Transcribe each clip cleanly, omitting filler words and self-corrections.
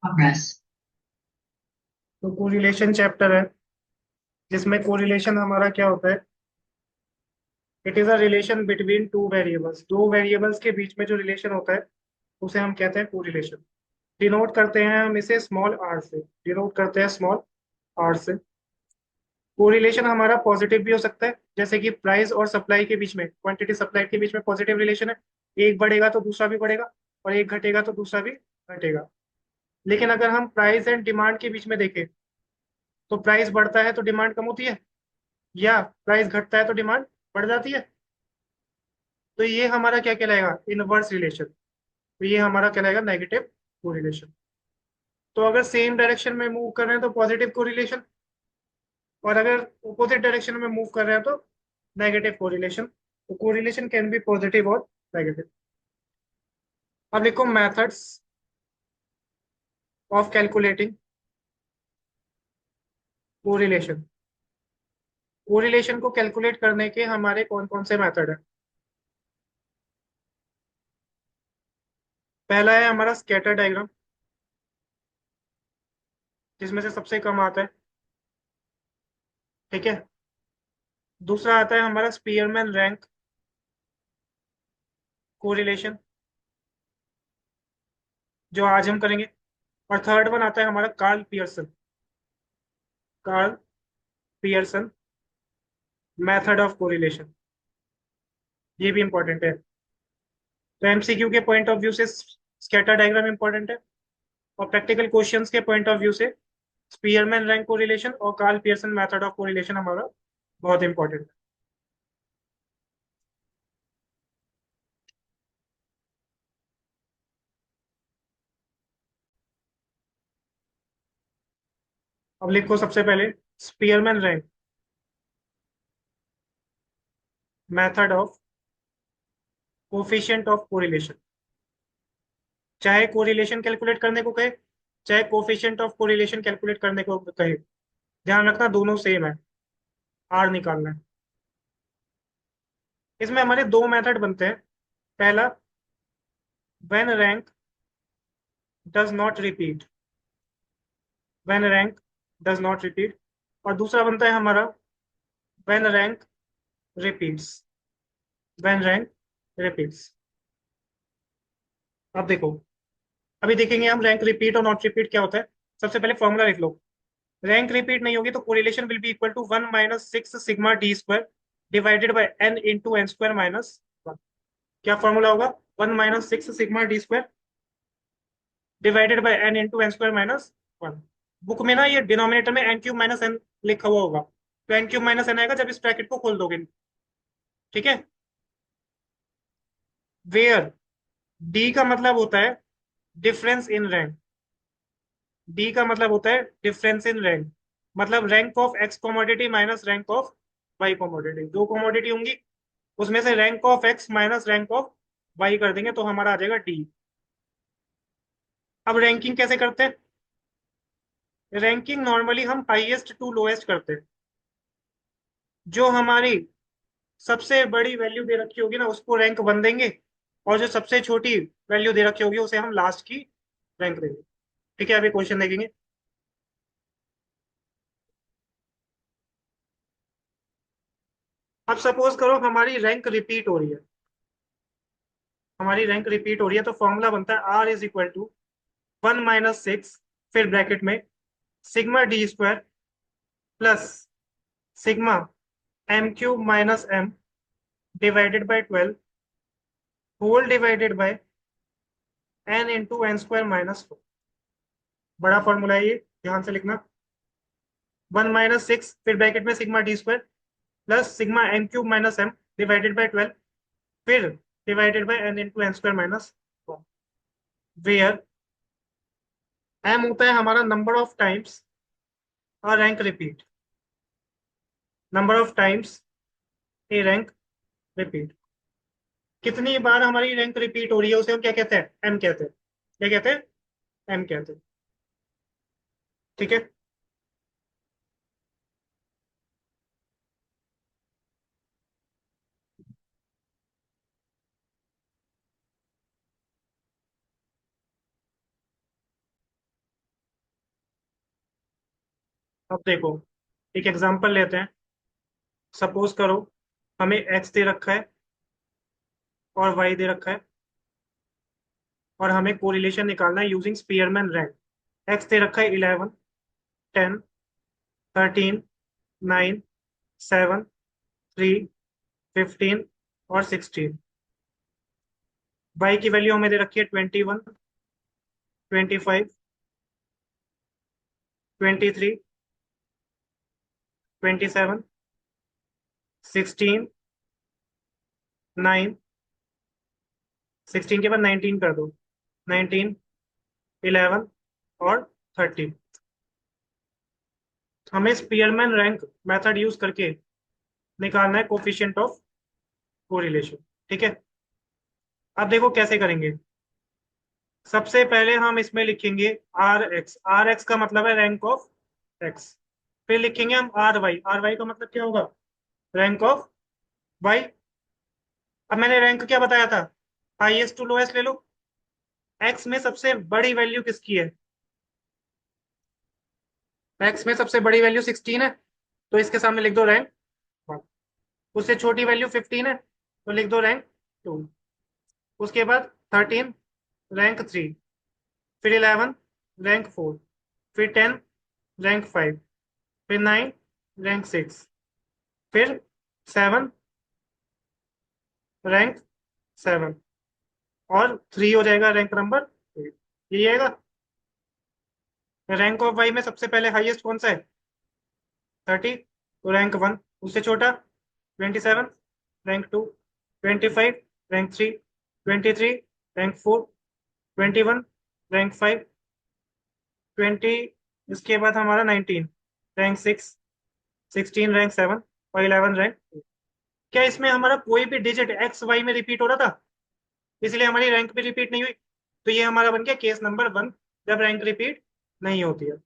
progress. तो correlation chapter है, जिसमें कोरिलेशन हमारा क्या होता है। It is a relation between two variables. दो वेरिएबल्स के बीच में जो रिलेशन होता है उसे हम कहते हैं कोरिलेशन। डिनोट करते हैं हम इसे स्मॉल आर से। डिनोट करते हैं स्मॉल आर से। कोरिलेशन हमारा पॉजिटिव भी हो सकता है, जैसे कि प्राइस और सप्लाई के बीच में, क्वांटिटी सप्लाई के बीच में पॉजिटिव रिलेशन है। एक बढ़ेगा तो दूसरा भी बढ़ेगा, और एक घटेगा तो दूसरा भी घटेगा। लेकिन अगर हम प्राइस एंड डिमांड के बीच में देखें, तो प्राइस बढ़ता है तो डिमांड कम होती है, या प्राइस घटता है तो डिमांड बढ़ जाती है। तो ये हमारा क्या कहलाएगा, इनवर्स रिलेशन। तो ये हमारा कहलाएगा नेगेटिव कोरिलेशन। तो अगर सेम डायरेक्शन में मूव कर रहे हैं तो पॉजिटिव कोरिलेशन, और अगर अपोजिट डायरेक्शन में मूव कर रहे हैं तो नेगेटिव कोरिलेशन। तो कोरिलेशन कैन बी पॉजिटिव और नेगेटिव। अब देखो methods of calculating correlation. Correlation को कैलकुलेट करने के हमारे कौन कौन से मेथड है। पहला है हमारा स्कैटर डायग्राम, जिसमें से सबसे कम आता है। ठीक है। दूसरा आता है हमारा स्पीयरमैन रैंक कोरिलेशन, जो आज हम करेंगे। और थर्ड वन आता है हमारा Karl Pearson method of correlation. ये भी इंपॉर्टेंट है। तो एमसीक्यू के पॉइंट ऑफ व्यू से स्कैटर डायग्राम इंपॉर्टेंट है, और प्रैक्टिकल क्वेश्चंस के पॉइंट ऑफ व्यू से स्पीयरमैन रैंक कोरिलेशन और Karl Pearson method of correlation हमारा बहुत इंपॉर्टेंट है। अब लिखो सबसे पहले Spearman rank method of coefficient of correlation. चाहे कोरिलेशन कैलकुलेट करने को कहे, चाहे कोफिशिएंट ऑफ कोरिलेशन कैलकुलेट करने को कहे, ध्यान रखना दोनों सेम है। आर निकालना है। इसमें हमारे दो मेथड बनते हैं। पहला, when rank does not repeat. When rank does not repeat. और दूसरा बनता है हमारा when rank repeats. When rank repeats. अब देखो, अभी देखेंगे हम रैंक रिपीट और नॉट रिपीट क्या होता है। सबसे पहले फॉर्मूला लिख लो। रैंक रिपीट नहीं होगी तो correlation will be equal to 1 - 6 sigma D square divided by n into N square minus 1। क्या फॉर्मूला होगा, 1 - 6 sigma D square divided by n into N square minus 1। Book में ना ये डिनोमिनेटर में n क्यूब माइनस n लिखा हुआ होगा, तो n क्यूब माइनस n आएगा जब इस ब्रैकेट को खोल दोगे। ठीक है। वेयर डी का मतलब होता है डिफरेंस इन रैंक। डी का मतलब होता है डिफरेंस इन रैंक, मतलब rank of X commodity minus rank of Y commodity. दो कमोडिटी होंगी, उसमें से rank of X minus rank of Y कर देंगे तो हमारा आ जाएगा डी। अब रैंकिंग कैसे करते हैं। रैंकिंग नॉर्मली हम हाईएस्ट टू लोएस्ट करते हैं। जो हमारी सबसे बड़ी वैल्यू दे रखी होगी ना उसको रैंक 1 देंगे, और जो सबसे छोटी वैल्यू दे रखी होगी उसे हम लास्ट की रैंक देंगे। ठीक है, अभी क्वेश्चन देखेंगे। अब सपोज करो हमारी रैंक रिपीट हो रही है। हमारी रैंक रिपीट हो रही है तो फॉर्मूला बनता है आर इज इक्वल टू 1 - 6, फिर ब्रैकेट में sigma D square plus sigma M cube minus M divided by 12 whole divided by N into N square minus 4। बड़ा फॉर्मूला है ये, ध्यान से लिखना। 1 - 6 फिर ब्रैकेट में sigma D square plus sigma M cube minus M divided by 12, फिर divided by N into N square minus 4। Where M होता है हमारा नंबर ऑफ टाइम्स और rank repeat. Number of times a rank repeat. कितनी बार हमारी rank repeat हो रही है उसे हम क्या कहते हैं, एम कहते हैं। क्या कहते हैं, एम कहते हैं। ठीक है। अब देखो, एक एग्जांपल लेते हैं। सपोज करो हमें एक्स दे रखा है और वाई दे रखा है, और हमें कोरिलेशन निकालना है यूजिंग स्पीयरमैन रैंक। एक्स दे रखा है 11, 10, 13, 9, 7, 3, 15 और 16। वाई की वैल्यू हमें दे रखी है 21, 25, 23, 27, 16, 9, 16 के बाद 19 कर दो, 19, 11 और 30। हमें स्पीयरमैन रैंक मेथड यूज करके निकालना है कोफिशिएंट ऑफ कोरिलेशन। ठीक है, अब देखो कैसे करेंगे। सबसे पहले हम इसमें लिखेंगे RX। RX का मतलब है रैंक ऑफ एक्स। फिर लिखेंगे हम RY। RY का मतलब क्या होगा? Rank of Y. अब मैंने रैंक क्या बताया था? हाईएस्ट टू लोएस्ट ले लो। एक्स में सबसे बड़ी वैल्यू किसकी है? एक्स में सबसे बड़ी वैल्यू 16 है, तो इसके सामने लिख दो रैंक 1। उससे छोटी वैल्यू 15 है, तो लिख दो रैंक 2। उसके बाद 13 रैंक 3, फिर 11 रैंक 4, फिर 10 रैंक 5, फिर 9 रैंक 6, फिर 7 रैंक 7, और 3 हो जाएगा रैंक नंबर 8। ये आएगा। रैंक ऑफ वाई में सबसे पहले हाईएस्ट कौन सा है? 30, तो रैंक 1। उससे छोटा 27 रैंक 2, 25 रैंक 3, 23 रैंक 4, 21 रैंक 5, 20, इसके बाद हमारा 19 रैंक 6, 16 रैंक 7 और 11 रैंक 2। क्या इसमें हमारा कोई भी डिजिट एक्स वाई में रिपीट हो रहा था? इसलिए हमारी रैंक भी रिपीट नहीं हुई। तो ये हमारा बन गया केस नंबर 1, जब रैंक रिपीट नहीं होती है।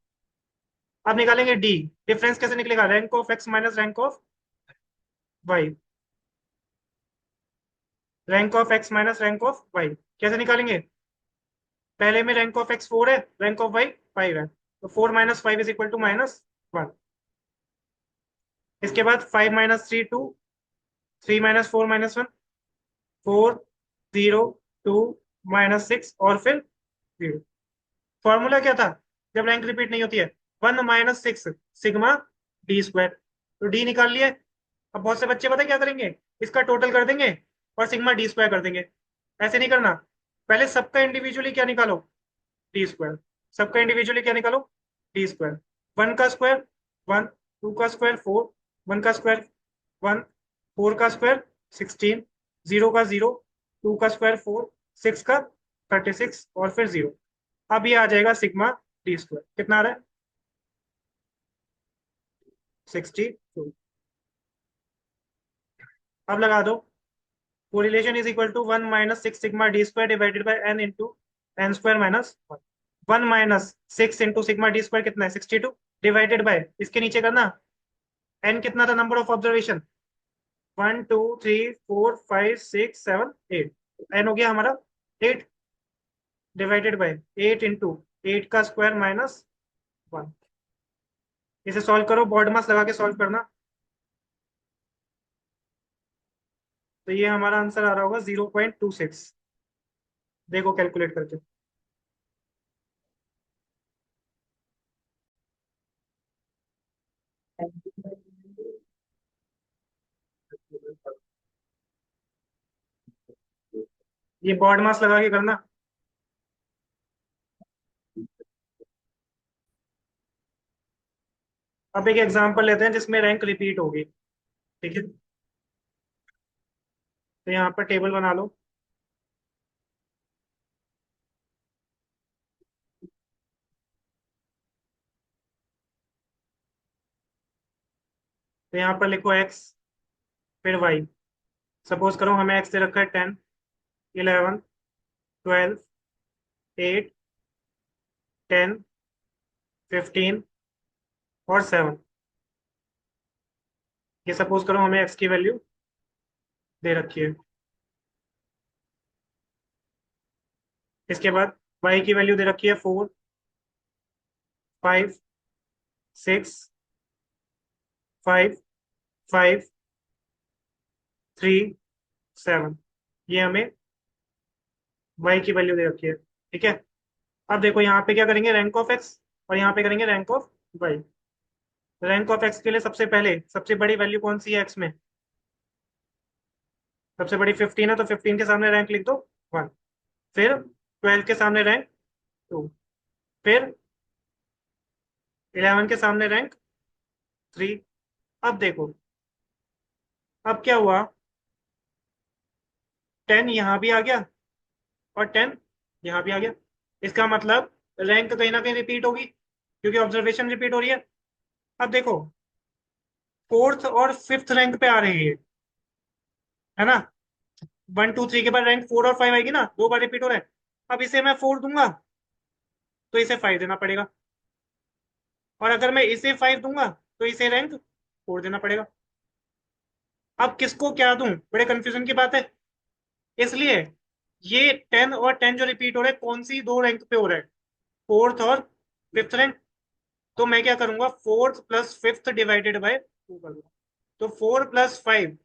अब निकालेंगे डी। डिफरेंस कैसे निकलेगा? Rank of X minus rank of Y. Rank of X minus rank of Y कैसे निकालेंगे? पहले में रैंक ऑफ एक्स 4 है, रैंक ऑफ वाई 5 है, तो 4 माइनस 5 इज इक्वल टू -1। इसके बाद 5 माइनस 3 2, 3 माइनस 4 -1, 4, 0, 2 -6 और फिर 0। फॉर्मूला क्या था जब रैंक रिपीट नहीं होती है? 1 - 6 सिग्मा डी स्क्वायर। तो डी निकाल लिए। अब बहुत से बच्चे पता है क्या करेंगे? इसका टोटल कर देंगे और सिग्मा डी स्क्वायर कर देंगे। ऐसे नहीं करना। पहले सबका इंडिविजुअली क्या निकालो? D square. सबका इंडिविजुअली क्या निकालो? D square. 1 का स्क्वायर 1, 2 का स्क्वायर 4, 1 का स्क्वायर 1, 4 का स्क्वायर 16, 0 का 0, 2 का स्क्वायर 4, 6 का 36 और फिर 0। अब ये आ जाएगा सिग्मा डी स्क्वायर। कितना आ रहा है? 62। अब लगा दो। Correlation is equal to 1 - 6 sigma D square divided by N into N square minus 1 - 6 into sigma D square कितना है? 62 डिवाइडेड बाय इसके नीचे करना। एन कितना था? Number of observation 1 2 3 4 5 6 7 8। एन हो गया हमारा 8, डिवाइडेड बाय 8 इंटू 8 का स्क्वायर माइनस 1। इसे सॉल्व करो, बॉड मास लगा के सॉल्व करना। तो ये हमारा आंसर आ रहा होगा 0.26। देखो कैलकुलेट करके। ये बॉड मास लगा के करना। अब एक एग्जांपल लेते हैं जिसमें रैंक रिपीट होगी। ठीक है, तो यहाँ पर टेबल बना लो। तो यहाँ पर लिखो एक्स, फिर वाई। सपोज करो हमें एक्स दे रखा है 10, 11, 12, 8, 10, 15 और 7। ये सपोज करो हमें एक्स की वैल्यू दे रखी है। इसके बाद वाई की वैल्यू दे रखी है 4, 5, 6 5 5 3 7, ये हमें y की वैल्यू दे रखी है। ठीक है, अब देखो यहाँ पे क्या करेंगे, रैंक ऑफ एक्स, और यहाँ पे करेंगे rank of Y. Rank of X के लिए सबसे पहले सबसे बड़ी वैल्यू कौन सी है एक्स में? सबसे बड़ी 15 है, तो 15 के सामने रैंक लिख दो 1। फिर 12 के सामने रैंक 2। फिर 11 के सामने रैंक 3। अब देखो, अब क्या हुआ, 10 यहाँ भी आ गया और 10 यहाँ भी आ गया। इसका मतलब रैंक कहीं ना कहीं रिपीट होगी, क्योंकि ऑब्जर्वेशन रिपीट हो रही है। अब देखो, फोर्थ और फिफ्थ रैंक पे आ रही है ना? 1 2 3 के बाद रैंक 4 और 5 आएगी ना, 2 बार रिपीट हो रहा है। अब इसे मैं 4 दूंगा तो इसे 5 देना पड़ेगा, और अगर मैं इसे 5 दूंगा तो इसे रैंक 4 देना पड़ेगा। अब किसको क्या दूं, बड़े कंफ्यूजन की बात है। इसलिए ये 10 और 10 जो रिपीट हो रहे हैं, कौन सी दो रैंक पे हो रहा है? फोर्थ और फिफ्थ रैंक। तो मैं क्या करूंगा, fourth plus fifth divided by 2 करूंगा। तो 4 + 5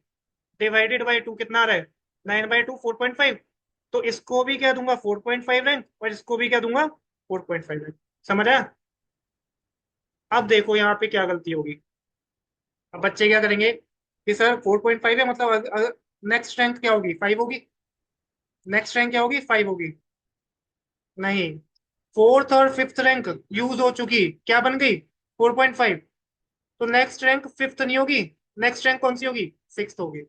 डिवाइडेड बाय 2 कितना आ रहा है? 9/2, 4.5। तो इसको भी क्या दूंगा, 4.5 रैंक, और इसको भी क्या दूंगा, 4.5 रैंक। समझ आया? अब देखो यहाँ पे क्या गलती होगी। अब बच्चे क्या करेंगे कि सर 4.5 है, मतलब नेक्स्ट रैंक क्या होगी, 5 होगी। नेक्स्ट रैंक क्या होगी, 5 होगी। नहीं, फोर्थ और फिफ्थ रैंक यूज हो चुकी, क्या बन गई, 4.5। तो नेक्स्ट रैंक फिफ्थ नहीं होगी, नेक्स्ट रैंक कौन सी होगी, सिक्स्थ होगी।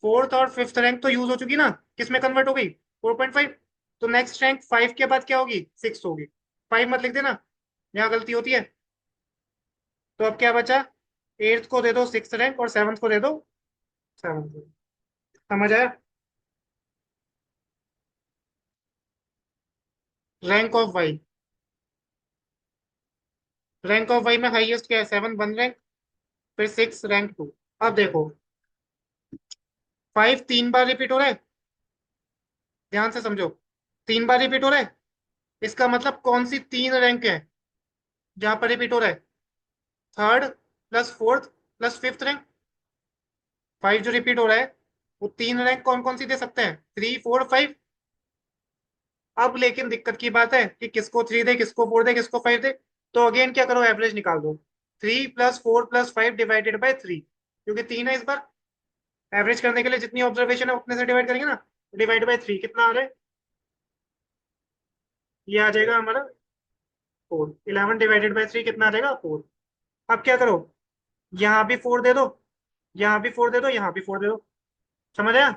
फोर्थ और फिफ्थ रैंक तो यूज हो चुकी ना, किस में कन्वर्ट हो गई, 4.5। तो नेक्स्ट रैंक 5 के बाद क्या होगी, सिक्स होगी। 5 मत लिख देना, यहाँ गलती होती है। तो अब क्या बचा, एट्थ को दे दो सिक्स रैंक, और सेवंथ को दे दो सेवंथ। समझ आया? Rank of Y, rank of Y में हाईएस्ट क्या है, 7 वन रैंक, फिर 6 रैंक 2। अब देखो, 5 3 बार रिपीट हो रहा है, ध्यान से समझो, 3 बार रिपीट हो रहा है। इसका मतलब कौन सी 3 रैंक है जहां पर रिपीट हो रहा है, third plus fourth plus fifth rank. 5 जो रिपीट हो रहा है, वो 3 रैंक कौन कौन सी दे सकते हैं, 3 4 5। अब लेकिन दिक्कत की बात है कि किसको 3 दे, किसको 4 दे, किसको 5 दे। तो अगेन क्या करो, एवरेज निकाल दो, 3 + 4 + 5 डिवाइडेड बाई 3, क्योंकि 3 है इस बार। एवरेज करने के लिए जितनी ऑब्जर्वेशन है उतने से डिवाइड करेंगे ना, डिवाइड बाई 3 कितना आ रहा है, ये आ जाएगा हमारा 4। 11 डिवाइडेड बाई 3 कितना आ जाएगा, 4। अब क्या करो, यहाँ भी 4 दे दो, यहाँ भी 4 दे दो, यहाँ भी 4 दे दो। समझ आया?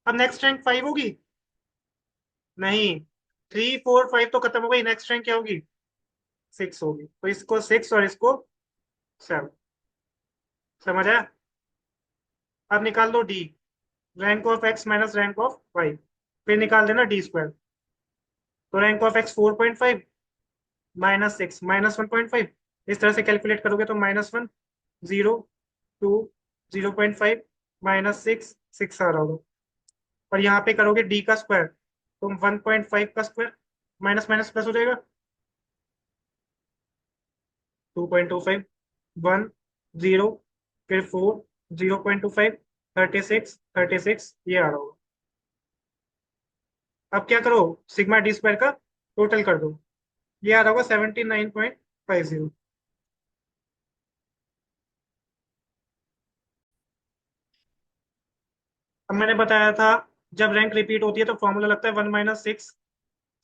अब नेक्स्ट रैंक 5 होगी, नहीं, 3 4 5 तो खत्म हो गई, नेक्स्ट रैंक क्या होगी, 6 होगी। तो इसको 6 और इसको 7। समझ आया? अब निकाल दो D, rank of X minus rank of Y. फिर निकाल देना डी स्क्वायर। तो रैंक ऑफ एक्स 4.5 -6 -1.5, इस तरह से कैलकुलेट करोगे तो -1 0 2 0.5 -6 6 आ रहा होगा। और यहाँ पे करोगे डी का स्क्वायर, तो 1.5 का स्क्वायर, माइनस माइनस प्लस हो जाएगा, 2.25, 1 0, फिर 4 0.25, 36 ये आ रहा होगा। अब क्या करो, सिग्मा डी स्क्वायर का टोटल कर दो, ये आ रहा होगा 79.50। अब मैंने बताया था, जब रैंक रिपीट होती है तो फॉर्मूला लगता है 1 - 6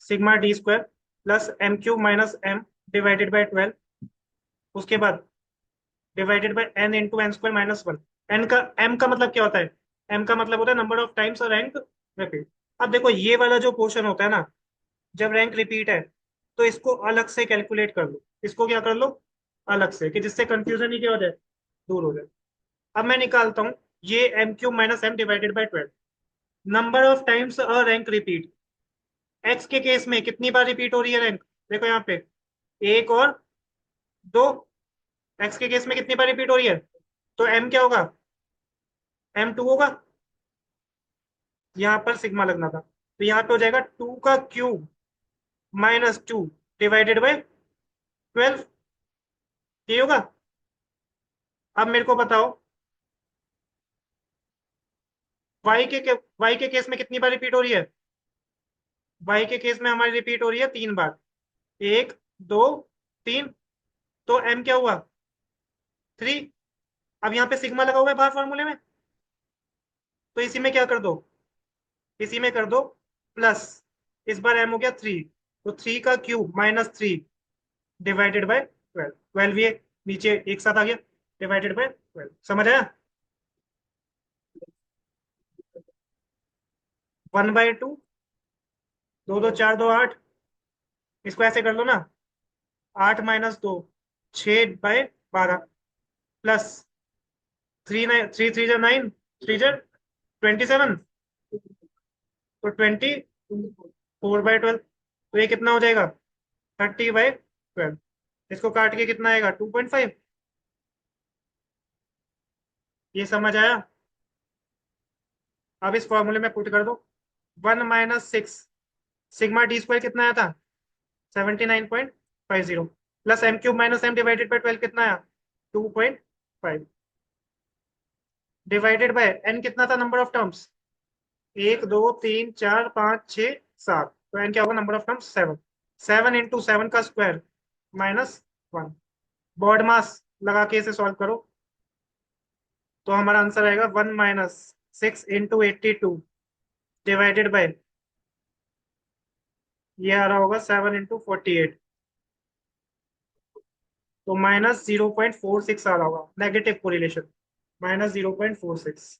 sigma D square plus m³ - m divided by 12। उसके बाद divided by n into N square -1। N का, m का मतलब क्या होता है, m का मतलब होता है number of times rank repeat. अब देखो ये वाला जो पोर्शन होता है ना, जब रैंक रिपीट है तो इसको अलग से कैलकुलेट कर लो, इसको क्या कर लो, अलग से, कि जिससे कंफ्यूजन ही क्या हो जाए, दूर हो जाए। अब मैं निकालता हूँ ये m³ - m divided by 12, number of times a rank repeat. X के केस में कितनी बार रिपीट हो रही है रैंक, देखो यहाँ पे, एक और दो। एक्स के केस में कितनी बार रिपीट हो रही है, तो एम क्या होगा, m2 होगा। यहाँ पर सिग्मा लगना था, तो यहाँ पे हो जाएगा 2 का क्यूब -2 डिवाइडेड बाई 12, ये होगा। अब मेरे को बताओ वाई के केस में कितनी बार रिपीट हो रही है? वाई के केस में हमारी रिपीट हो रही है 3 बार। 1 2 3। तो एम क्या हुआ? 3। अब यहाँ पे सिग्मा लगा हुआ है बाहर फॉर्मूले में, तो इसी में क्या कर दो, इसी में कर दो प्लस। इस बार एम हो गया 3, तो 3 का क्यूब -3 डिवाइडेड बाय 12। 12 ये नीचे एक साथ आ गया, डिवाइडेड बाय 12। समझ आया? 1/2। 2 2 4 2 8। इसको ऐसे कर लो ना, 8 - 2 6/12 प्लस 3 3 3 3 9 3 27। तो 24/12। तो ये कितना हो जाएगा? 30/12। इसको काट के कितना आएगा? 2.5। ये समझ आया? अब इस फॉर्मूले में पुट कर दो। 1 - 6 सिग्मा डी स्क्वायर कितना आया था? 79.50 प्लस m³ - m/12 कितना आया? 2.5 डिवाइडेड बाय n कितना था नंबर ऑफ टर्म्स? 1 2 3 4 5 6 7। तो n क्या होगा नंबर ऑफ टर्म्स? 7। 7 × 7 का स्क्वायर -1। बॉड मास लगा के इसे सॉल्व करो, तो हमारा आंसर आएगा 1 - 6 × 82 डिवाइडेड बाय, ये आ रहा होगा 7 × 48। तो -0.46 आ रहा होगा, नेगेटिव कोरिलेशन -0.46।